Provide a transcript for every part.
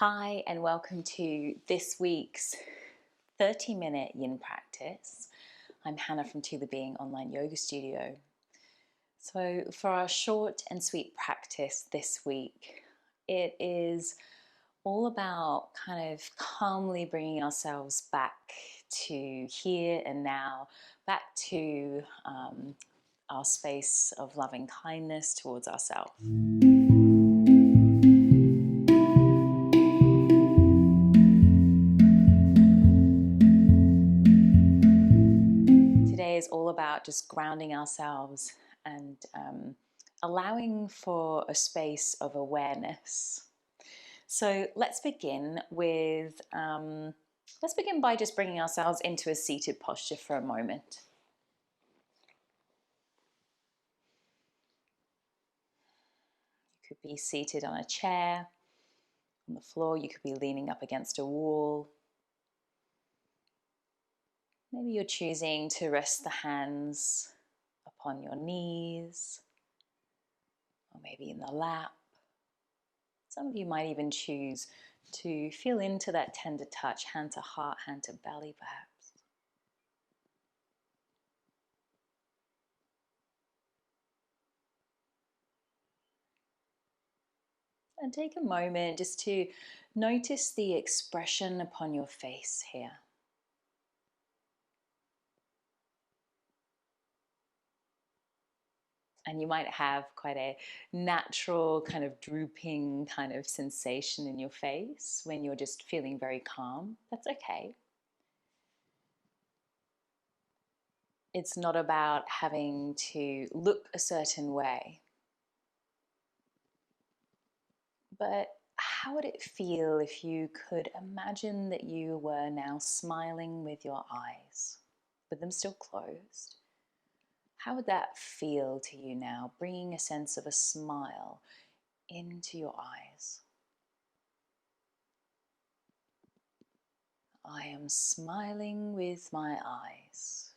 Hi, and welcome to this week's 30-minute yin practice. I'm Hannah from To The Being Online Yoga Studio. So for our short and sweet practice this week, it is all about kind of calmly bringing ourselves back to here and now, back to our space of loving kindness towards ourselves. Today is all about just grounding ourselves and allowing for a space of awareness. So let's begin by just bringing ourselves into a seated posture for a moment. You could be seated on a chair, on the floor. You could be leaning up against a wall. Maybe you're choosing to rest the hands upon your knees, or maybe in the lap. Some of you might even choose to feel into that tender touch, hand to heart, hand to belly perhaps. And take a moment just to notice the expression upon your face here. And you might have quite a natural kind of drooping kind of sensation in your face when you're just feeling very calm. That's okay. It's not about having to look a certain way. But how would it feel if you could imagine that you were now smiling with your eyes, with them still closed? How would that feel to you now, bringing a sense of a smile into your eyes? I am smiling with my eyes.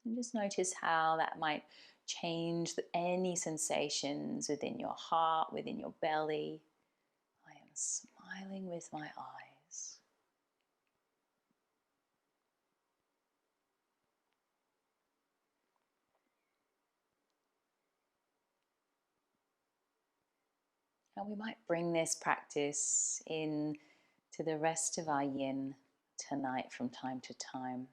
And just notice how that might change any sensations within your heart, within your belly. I am smiling with my eyes. And we might bring this practice in to the rest of our yin tonight from time to time.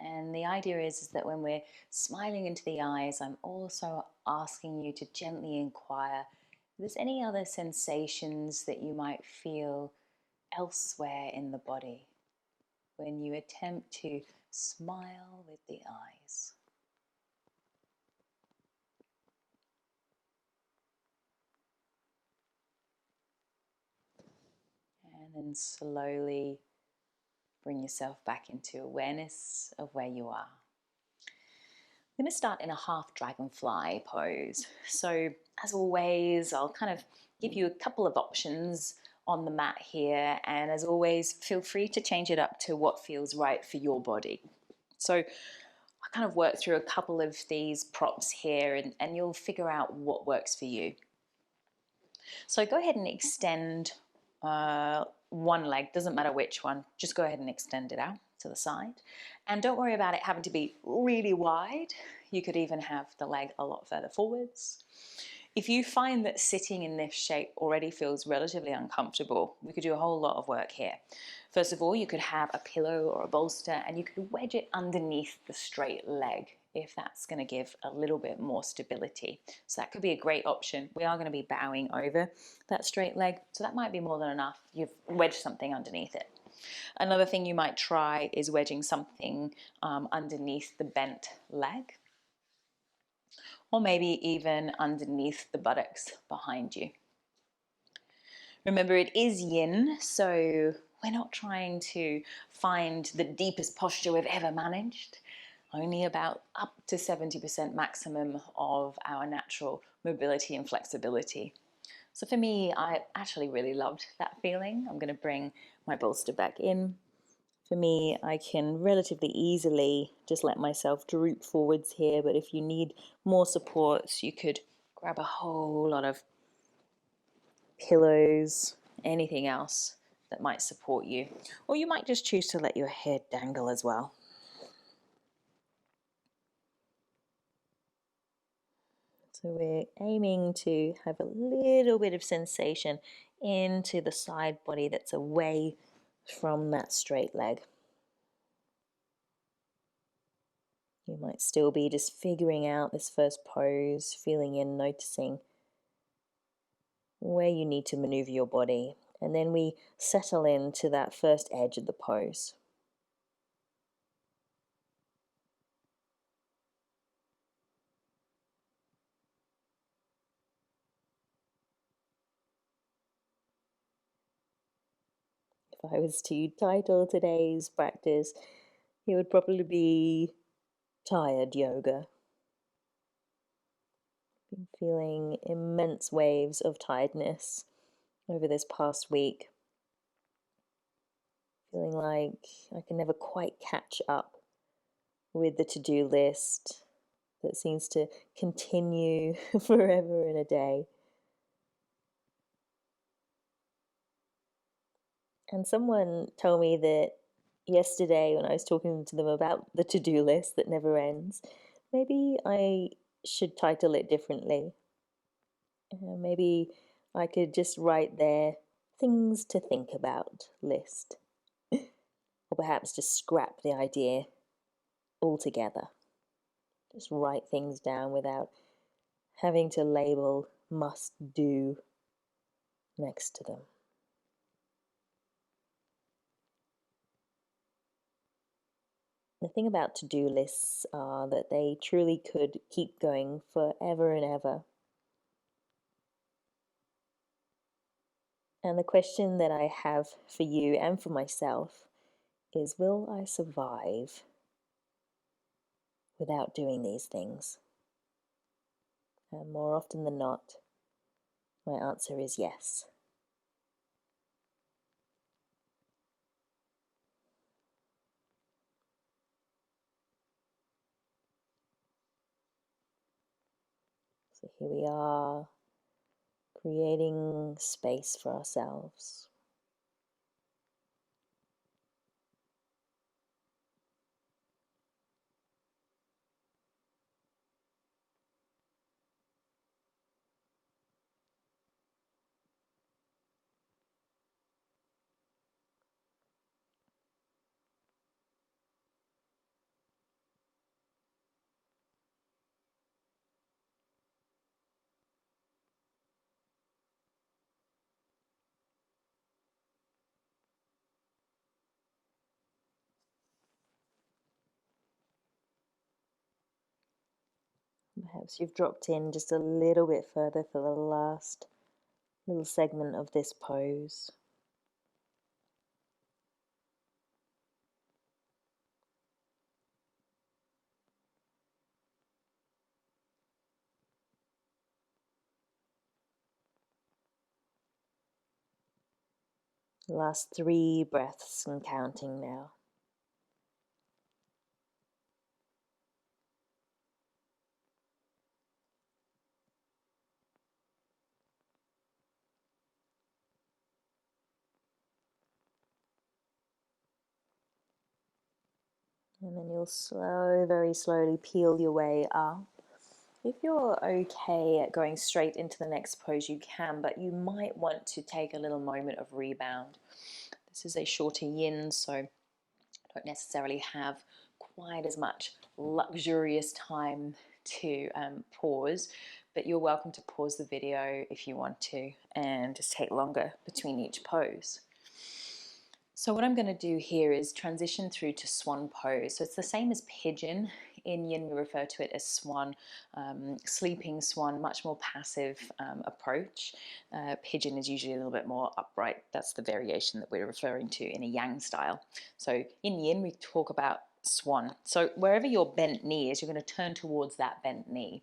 And the idea is that when we're smiling into the eyes, I'm also asking you to gently inquire if there's any other sensations that you might feel elsewhere in the body when you attempt to smile with the eyes. And then slowly bring yourself back into awareness of where you are. I'm going to start in a half dragonfly pose. So as always, I'll kind of give you a couple of options on the mat here, and as always, feel free to change it up to what feels right for your body. So I kind of work through a couple of these props here, and you'll figure out what works for you. So go ahead and extend one leg, doesn't matter which one, just go ahead and extend it out to the side. And don't worry about it having to be really wide. You could even have the leg a lot further forwards. If you find that sitting in this shape already feels relatively uncomfortable, we could do a whole lot of work here. First of all, you could have a pillow or a bolster and you could wedge it underneath the straight leg if that's going to give a little bit more stability. So that could be a great option. We are going to be bowing over that straight leg, so that might be more than enough. You've wedged something underneath it. Another thing you might try is wedging something underneath the bent leg, or maybe even underneath the buttocks behind you. Remember, it is yin, so we're not trying to find the deepest posture we've ever managed. Only about up to 70% maximum of our natural mobility and flexibility. So for me, I actually really loved that feeling. I'm going to bring my bolster back in. For me, I can relatively easily just let myself droop forwards here, but if you need more supports, you could grab a whole lot of pillows, anything else that might support you. Or you might just choose to let your head dangle as well. So we're aiming to have a little bit of sensation into the side body that's away from that straight leg. You might still be just figuring out this first pose, feeling in, noticing where you need to maneuver your body. And then we settle into that first edge of the pose. If I was to title today's practice, it would probably be Tired Yoga. Been feeling immense waves of tiredness over this past week. Feeling like I can never quite catch up with the to-do list that seems to continue forever in a day. And someone told me that yesterday when I was talking to them about the to-do list that never ends, maybe I should title it differently. Maybe I could just write there, things to think about list. Or perhaps just scrap the idea altogether. Just write things down without having to label must do next to them. The thing about to-do lists are that they truly could keep going forever and ever. And the question that I have for you and for myself is, will I survive without doing these things? And more often than not, my answer is yes. So here we are, creating space for ourselves. Perhaps you've dropped in just a little bit further for the last little segment of this pose. Last 3 breaths and counting now. And then you'll very slowly peel your way up. If you're okay at going straight into the next pose, you can, but you might want to take a little moment of rebound. This is a shorter yin, so don't necessarily have quite as much luxurious time to pause, but you're welcome to pause the video if you want to and just take longer between each pose. So what I'm going to do here is transition through to Swan Pose. So it's the same as Pigeon. In Yin, we refer to it as Swan, sleeping Swan, much more passive approach. Pigeon is usually a little bit more upright. That's the variation that we're referring to in a Yang style. So in Yin, we talk about Swan. So wherever your bent knee is, you're going to turn towards that bent knee.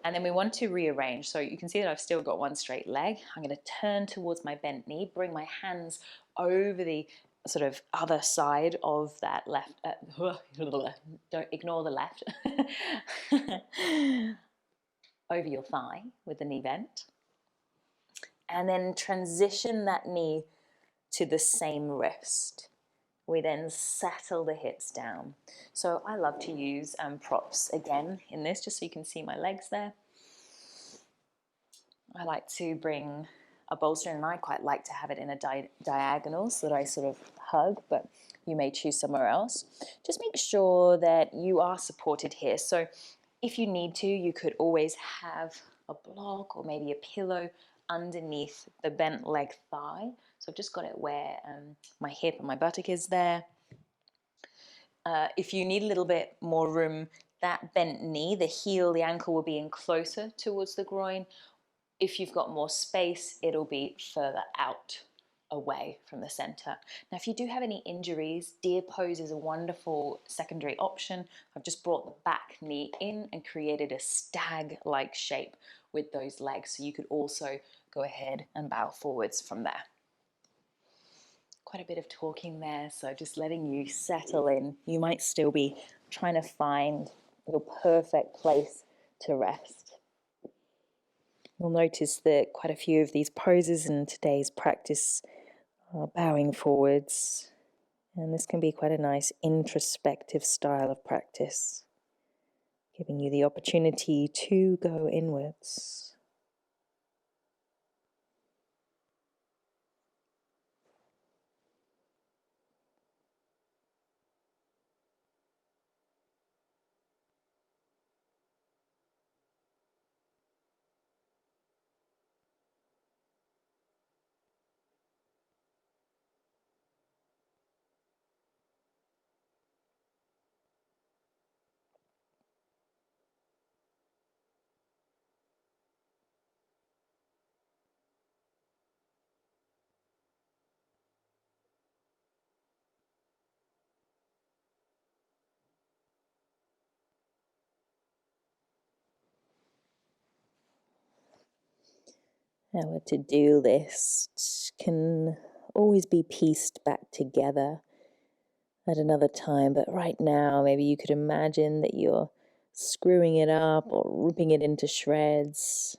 And then we want to rearrange. So you can see that I've still got one straight leg. I'm going to turn towards my bent knee, bring my hands over the sort of other side of that left, don't ignore the left, over your thigh with the knee bent. And then transition that knee to the same wrist. We then settle the hips down. So I love to use props again in this, just so you can see my legs there. I like to bring a bolster, and I quite like to have it in a diagonal so that I sort of hug, but you may choose somewhere else. Just make sure that you are supported here. So if you need to, you could always have a block or maybe a pillow underneath the bent leg thigh. So I've just got it where my hip and my buttock is there. If you need a little bit more room, that bent knee, the heel, the ankle will be in closer towards the groin. If you've got more space, it'll be further out away from the center. Now, if you do have any injuries, deer pose is a wonderful secondary option. I've just brought the back knee in and created a stag-like shape with those legs. So you could also go ahead and bow forwards from there. Quite a bit of talking there, so just letting you settle in. You might still be trying to find your perfect place to rest. You'll notice that quite a few of these poses in today's practice are bowing forwards, and this can be quite a nice introspective style of practice, giving you the opportunity to go inwards. Our to-do list can always be pieced back together at another time, but right now maybe you could imagine that you're screwing it up or ripping it into shreds.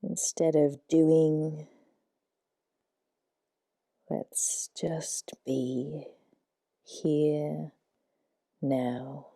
Instead of doing, let's just be here now.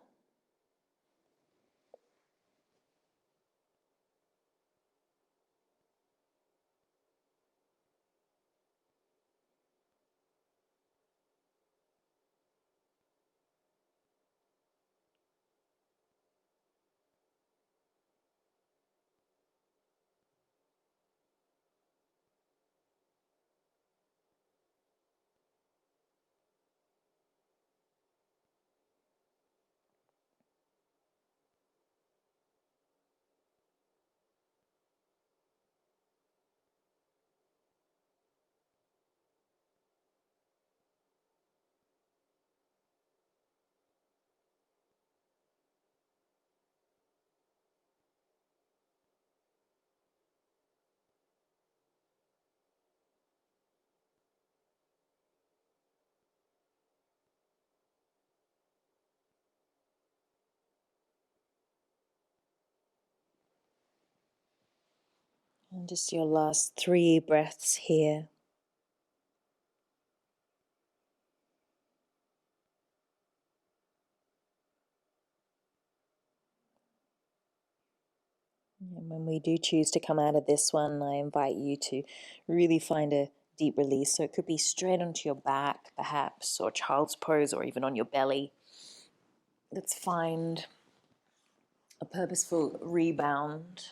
And just your last 3 breaths here. And when we do choose to come out of this one, I invite you to really find a deep release. So it could be straight onto your back, perhaps, or child's pose, or even on your belly. Let's find a purposeful rebound.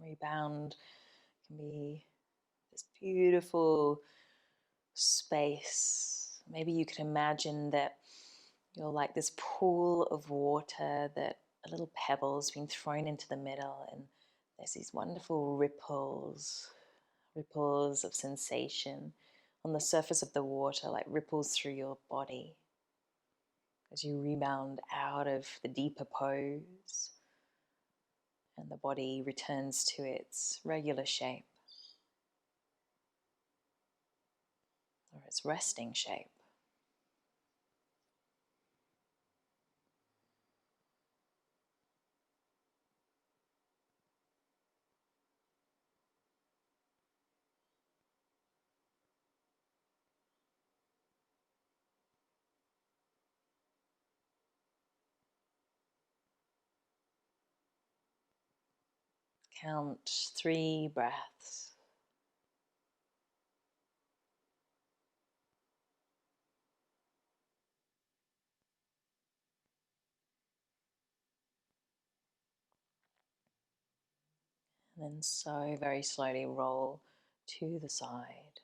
Rebound can be this beautiful space. Maybe you could imagine that you're like this pool of water that a little pebble's been thrown into the middle, and there's these wonderful ripples of sensation on the surface of the water, like ripples through your body as you rebound out of the deeper pose and the body returns to its regular shape or its resting shape. Count 3 breaths. And then so very slowly roll to the side.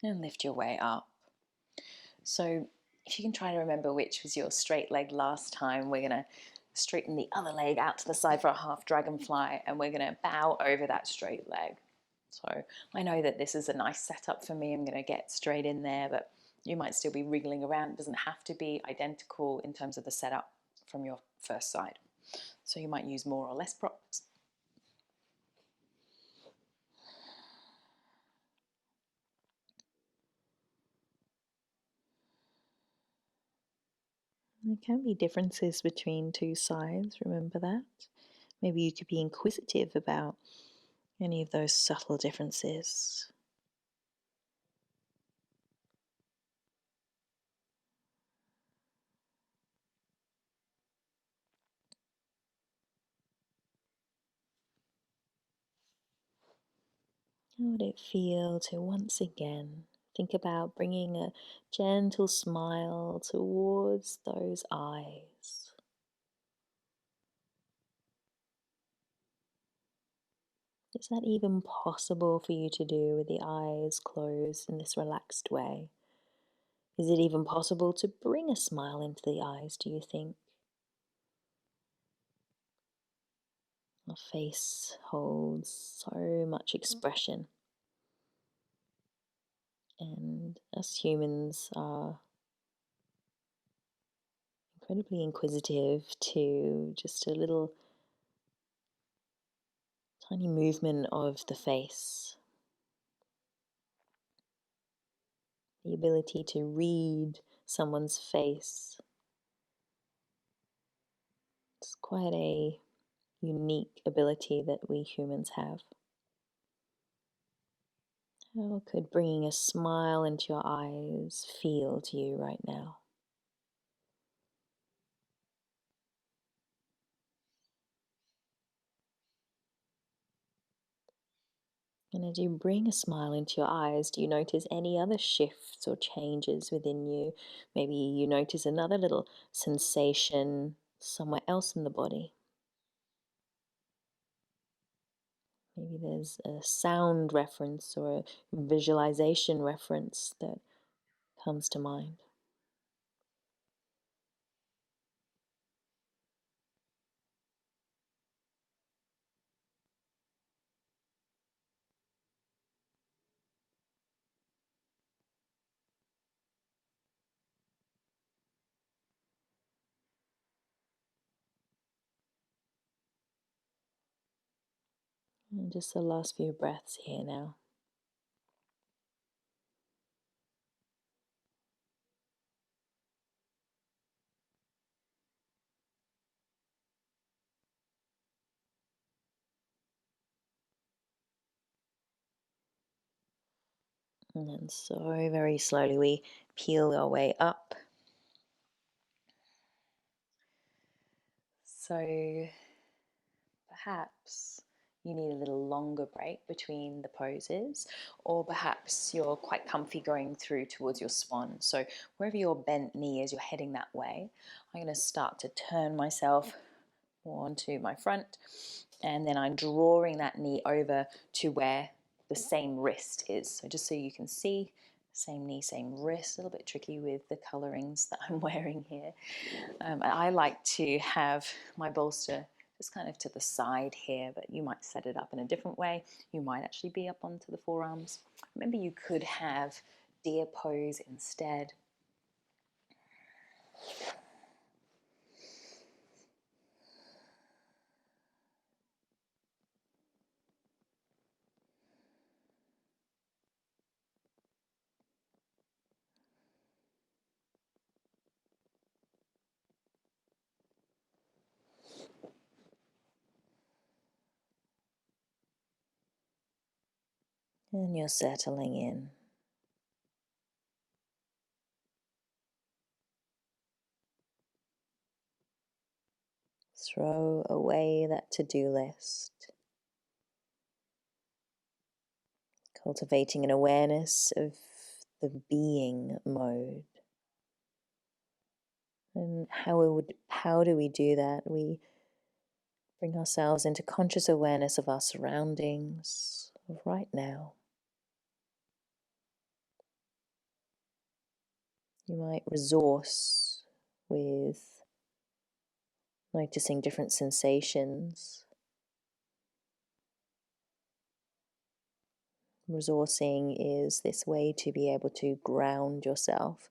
And lift your way up. So if you can try to remember which was your straight leg last time, we're going to straighten the other leg out to the side for a half dragonfly, and we're going to bow over that straight leg. So I know that this is a nice setup for me. I'm going to get straight in there, but you might still be wriggling around. It doesn't have to be identical in terms of the setup from your first side. So you might use more or less props. There can be differences between two sides, remember that? Maybe you could be inquisitive about any of those subtle differences. How would it feel to once again think about bringing a gentle smile towards those eyes? Is that even possible for you to do with the eyes closed in this relaxed way? Is it even possible to bring a smile into the eyes, do you think? Our face holds so much expression, and us humans are incredibly inquisitive to just a little tiny movement of the face. The ability to read someone's face. It's quite a unique ability that we humans have. How could bringing a smile into your eyes feel to you right now? And as you bring a smile into your eyes, do you notice any other shifts or changes within you? Maybe you notice another little sensation somewhere else in the body. Maybe there's a sound reference or a visualization reference that comes to mind. And just the last few breaths here now. And then so very slowly we peel our way up. So perhaps you need a little longer break between the poses, or perhaps you're quite comfy going through towards your swan. So wherever your bent knee is, you're heading that way. I'm going to start to turn myself onto my front, and then I'm drawing that knee over to where the same wrist is. So just so you can see, same knee, same wrist. A little bit tricky with the colorings that I'm wearing here. I like to have my bolster just kind of to the side here, but you might set it up in a different way. You might actually be up onto the forearms. Remember, you could have deer pose instead. And you're settling in. Throw away that to-do list. Cultivating an awareness of the being mode. And how do we do that? We bring ourselves into conscious awareness of our surroundings, of right now. You might resource with noticing different sensations. Resourcing is this way to be able to ground yourself.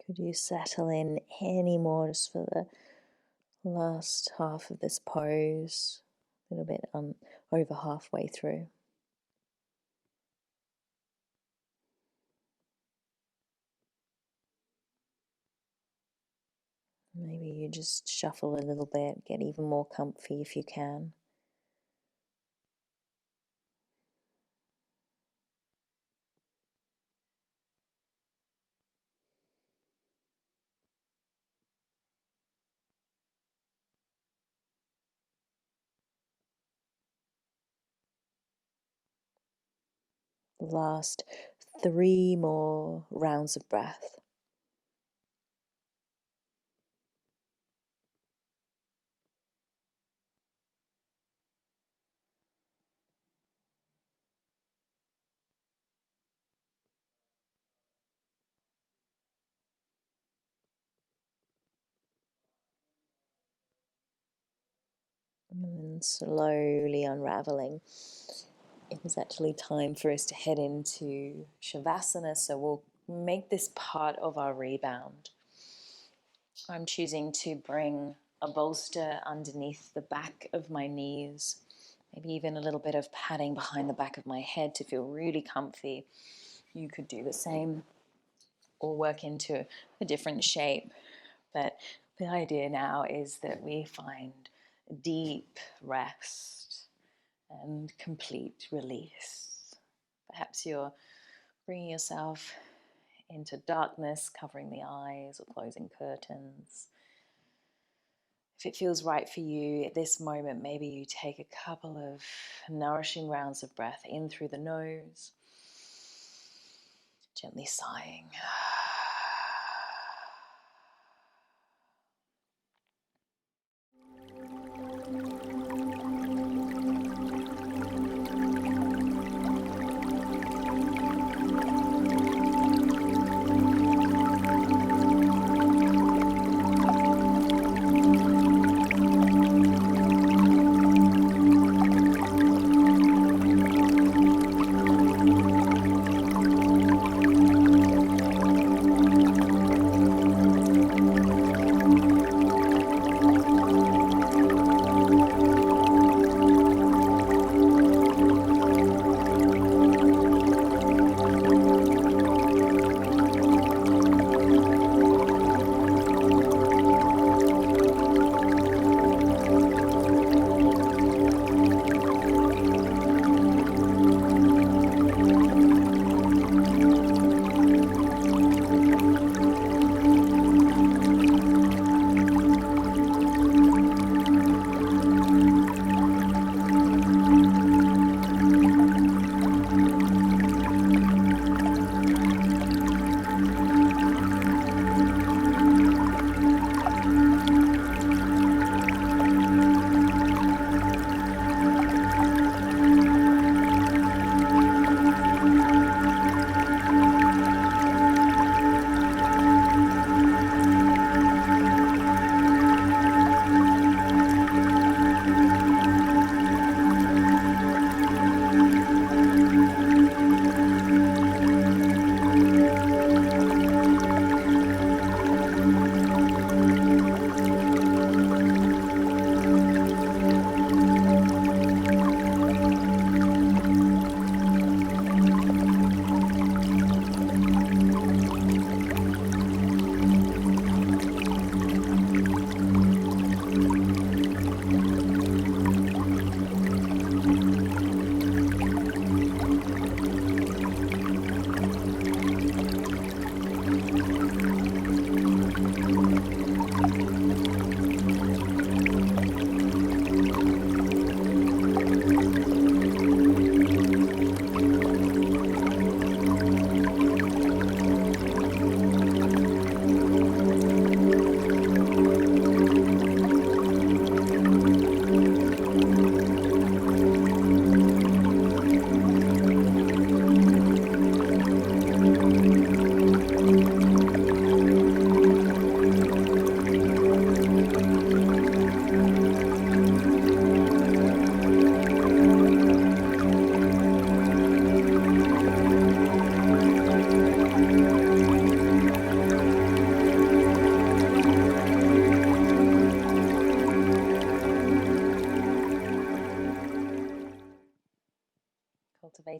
Could you settle in any more just for the last half of this pose? A little bit over halfway through. Maybe you just shuffle a little bit, get even more comfy if you can. Last 3 more rounds of breath. And then slowly unraveling. It is actually time for us to head into Savasana, so we'll make this part of our rebound. I'm choosing to bring a bolster underneath the back of my knees, maybe even a little bit of padding behind the back of my head to feel really comfy. You could do the same or work into a different shape, but the idea now is that we find deep rest and complete release. Perhaps you're bringing yourself into darkness, covering the eyes or closing curtains. If it feels right for you at this moment, maybe you take a couple of nourishing rounds of breath in through the nose, gently sighing.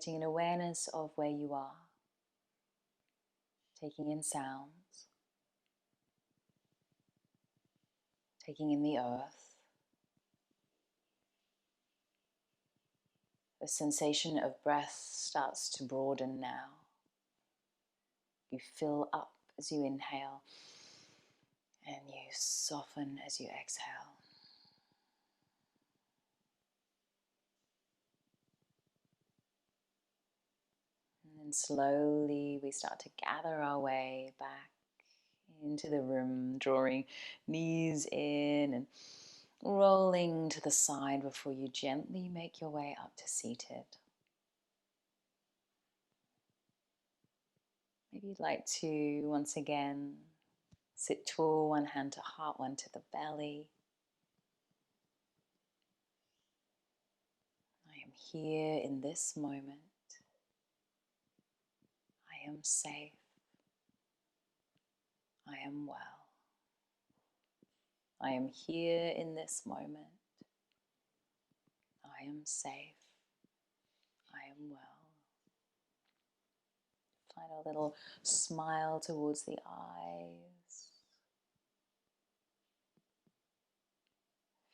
creating an awareness of where you are, taking in sounds, taking in the earth. The sensation of breath starts to broaden now. You fill up as you inhale and you soften as you exhale. And then slowly we start to gather our way back into the room, drawing knees in and rolling to the side before you gently make your way up to seated. Maybe you'd like to once again sit tall, one hand to heart, one to the belly. I am here in this moment. I am safe. I am well. I am here in this moment. I am safe. I am well. Find a little smile towards the eyes.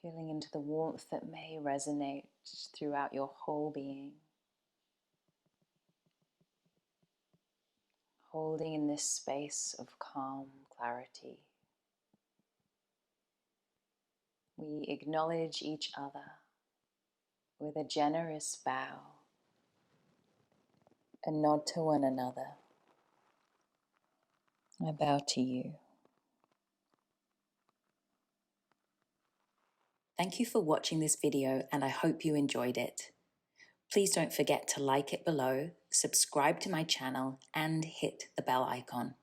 Feeling into the warmth that may resonate throughout your whole being. Holding in this space of calm clarity. We acknowledge each other with a generous bow, a nod to one another. I bow to you. Thank you for watching this video, and I hope you enjoyed it. Please don't forget to like it below, subscribe to my channel, and hit the bell icon.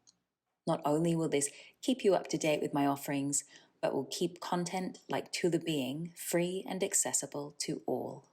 Not only will this keep you up to date with my offerings, but will keep content like To The Being free and accessible to all.